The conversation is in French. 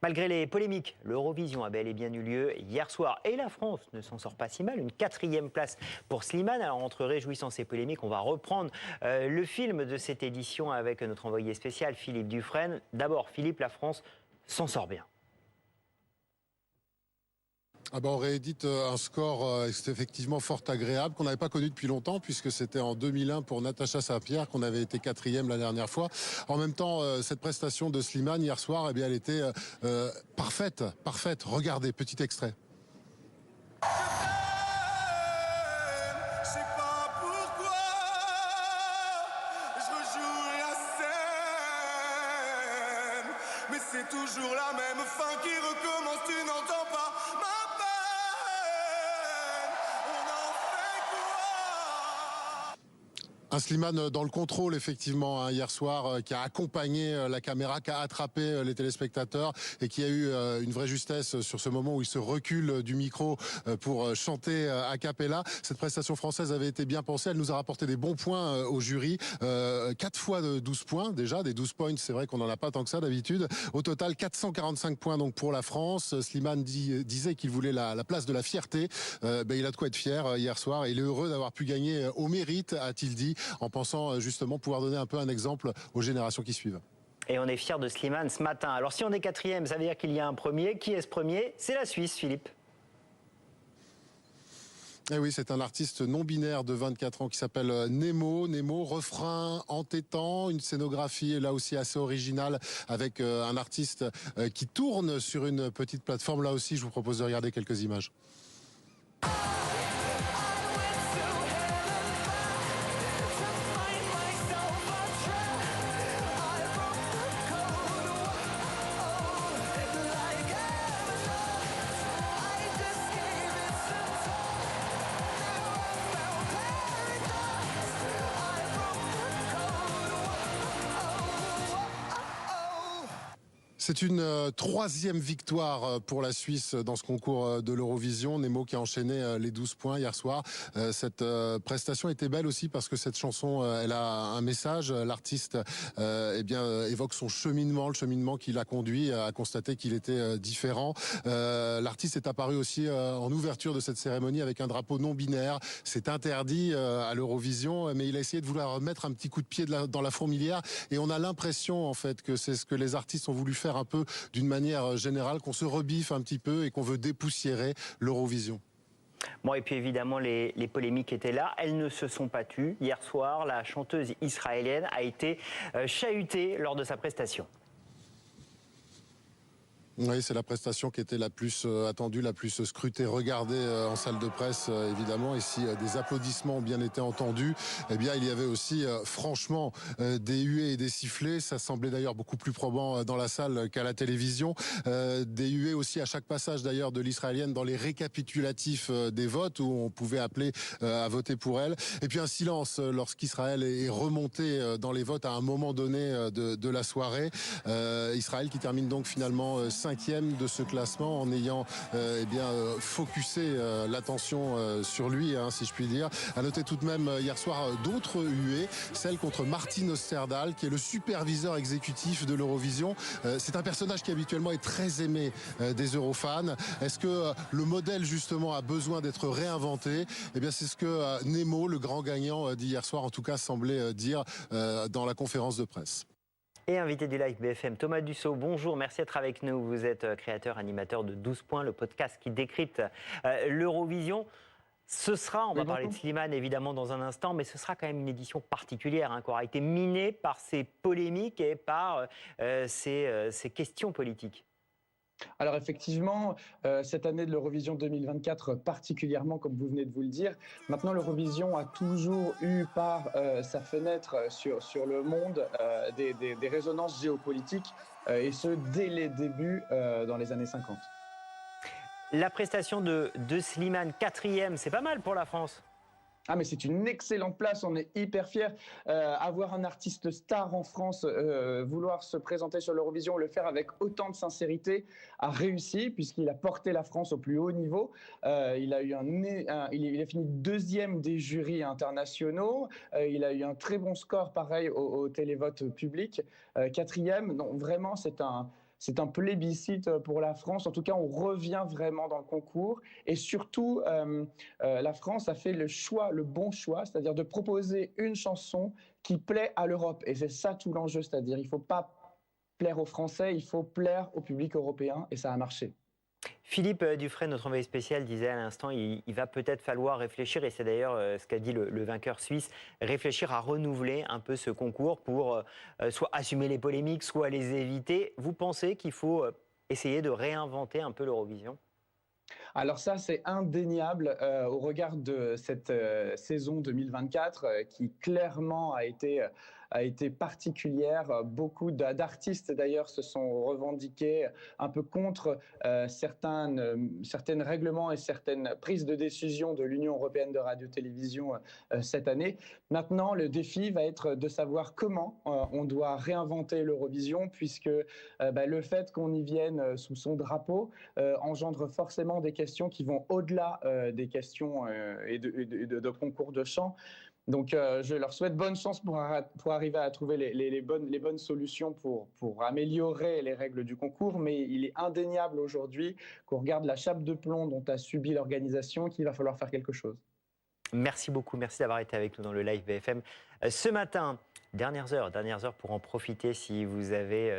Malgré les polémiques, l'Eurovision a bel et bien eu lieu hier soir et la France ne s'en sort pas si mal. Une 4e place pour Slimane. Alors entre réjouissances et polémiques, on va reprendre le film de cette édition avec notre envoyé spécial Philippe Dufresne. D'abord Philippe, la France s'en sort bien. On réédite un score effectivement fort agréable qu'on n'avait pas connu depuis longtemps puisque c'était en 2001 pour Natacha Saint-Pierre qu'on avait été 4e la dernière fois. En même temps, cette prestation de Slimane hier soir, eh bien, elle était parfaite. Regardez, petit extrait. Mais c'est toujours la même fin qui recommence, tu n'entends pas ma peine. On en fait quoi? Un Slimane dans le contrôle, effectivement, hier soir, qui a accompagné la caméra, qui a attrapé les téléspectateurs et qui a eu une vraie justesse sur ce moment où il se recule du micro pour chanter a cappella. Cette prestation française avait été bien pensée. Elle nous a rapporté des bons points au jury. 4 fois de 12 points, déjà. Des 12 points, c'est vrai qu'on n'en a pas tant que ça d'habitude. Au total, 445 points donc pour la France. Slimane disait qu'il voulait la place de la fierté. Il a de quoi être fier hier soir. Il est heureux d'avoir pu gagner au mérite, a-t-il dit, en pensant justement pouvoir donner un peu un exemple aux générations qui suivent. Et on est fiers de Slimane ce matin. Alors si on est 4e, ça veut dire qu'il y a un premier. Qui est ce premier? C'est la Suisse, Philippe. Eh oui, c'est un artiste non-binaire de 24 ans qui s'appelle Nemo. Nemo, refrain entêtant, une scénographie là aussi assez originale avec un artiste qui tourne sur une petite plateforme. Là aussi, je vous propose de regarder quelques images. C'est une 3e victoire pour la Suisse dans ce concours de l'Eurovision. Nemo qui a enchaîné les 12 points hier soir. Cette prestation était belle aussi parce que cette chanson, elle a un message. L'artiste évoque son cheminement, le cheminement qui l'a conduit à constater qu'il était différent. L'artiste est apparu aussi en ouverture de cette cérémonie avec un drapeau non binaire. C'est interdit à l'Eurovision, mais il a essayé de vouloir mettre un petit coup de pied dans la fourmilière. Et on a l'impression en fait que c'est ce que les artistes ont voulu faire un peu d'une manière générale, qu'on se rebiffe un petit peu et qu'on veut dépoussiérer l'Eurovision. Bon, et puis évidemment, les polémiques étaient là. Elles ne se sont pas tues. Hier soir, la chanteuse israélienne a été chahutée lors de sa prestation. Oui, c'est la prestation qui était la plus attendue, la plus scrutée, regardée en salle de presse, évidemment. Et si des applaudissements ont bien été entendus, eh bien, il y avait aussi, franchement, des huées et des sifflets. Ça semblait d'ailleurs beaucoup plus probant dans la salle qu'à la télévision. Des huées aussi à chaque passage, d'ailleurs, de l'israélienne dans les récapitulatifs des votes où on pouvait appeler à voter pour elle. Et puis un silence lorsqu'Israël est remonté dans les votes à un moment donné de la soirée. Israël qui termine donc finalement 5e de ce classement en ayant focusé l'attention sur lui, si je puis dire. À noter tout de même hier soir d'autres huées, celle contre Martin Osterdahl qui est le superviseur exécutif de l'Eurovision. C'est un personnage qui habituellement est très aimé des Eurofans. Est-ce que le modèle justement a besoin d'être réinventé? Eh bien c'est ce que Nemo, le grand gagnant d'hier soir, en tout cas semblait dire dans la conférence de presse. Et invité du Live BFM, Thomas Dussault, bonjour, merci d'être avec nous. Vous êtes créateur, animateur de 12 points, le podcast qui décrypte l'Eurovision. Ce sera, on va parler de Slimane évidemment dans un instant, mais ce sera quand même une édition particulière qui aura été minée par ces polémiques et par ces questions politiques. Alors effectivement, cette année de l'Eurovision 2024 particulièrement, comme vous venez de vous le dire, maintenant l'Eurovision a toujours eu par sa fenêtre sur le monde des résonances géopolitiques, et ce dès les débuts dans les années 50. La prestation de Slimane, 4e, c'est pas mal pour la France. Ah mais c'est une excellente place, on est hyper fiers. Avoir un artiste star en France, vouloir se présenter sur l'Eurovision, le faire avec autant de sincérité, a réussi puisqu'il a porté la France au plus haut niveau. Il a fini 2e des jurys internationaux. Il a eu un très bon score pareil au télévote public. 4e, donc vraiment c'est c'est un plébiscite pour la France. En tout cas, on revient vraiment dans le concours. Et surtout, la France a fait le choix, le bon choix, c'est-à-dire de proposer une chanson qui plaît à l'Europe. Et c'est ça tout l'enjeu, c'est-à-dire il ne faut pas plaire aux Français, il faut plaire au public européen. Et ça a marché. Philippe Dufray, notre envoyé spécial, disait à l'instant il va peut-être falloir réfléchir, et c'est d'ailleurs ce qu'a dit le vainqueur suisse, réfléchir à renouveler un peu ce concours pour soit assumer les polémiques, soit les éviter. Vous pensez qu'il faut essayer de réinventer un peu l'Eurovision ? Alors ça, c'est indéniable au regard de cette saison 2024 qui clairement a été particulière. Beaucoup d'artistes d'ailleurs se sont revendiqués un peu contre certaines règlements et certaines prises de décision de l'Union européenne de radio-télévision cette année. Maintenant, le défi va être de savoir comment on doit réinventer l'Eurovision, puisque le fait qu'on y vienne sous son drapeau engendre forcément des questions qui vont au-delà des questions et de concours de chant. Donc, je leur souhaite bonne chance pour arriver à trouver les bonnes solutions pour améliorer les règles du concours. Mais il est indéniable aujourd'hui qu'on regarde la chape de plomb dont a subi l'organisation qu'il va falloir faire quelque chose. Merci beaucoup, merci d'avoir été avec nous dans le live BFM ce matin. Dernières heures pour en profiter si vous avez